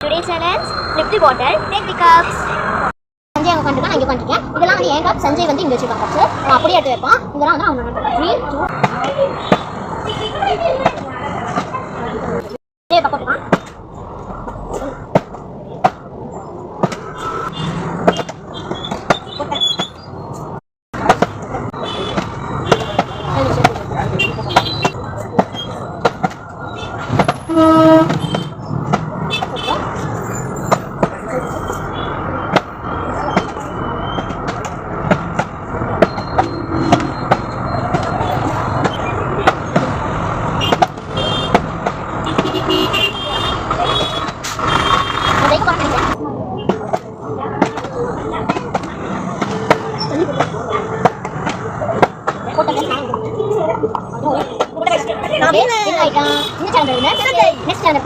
Today challenge, flip the bottle, take the cups. Sanjay அங்கே உட்காந்துருக்கான், நான் இங்கே உட்காந்துருக்கேன். இதெல்லாம் வந்து என் கப், சஞ்சய் வந்து இங்கே வச்சுருக்கான் கப்ஸ். அவன் அப்படியே எடுத்து வைப்பான். இதெல்லாம் வந்து அவன் 3, 2 பக்கம் இருக்கான். Next channel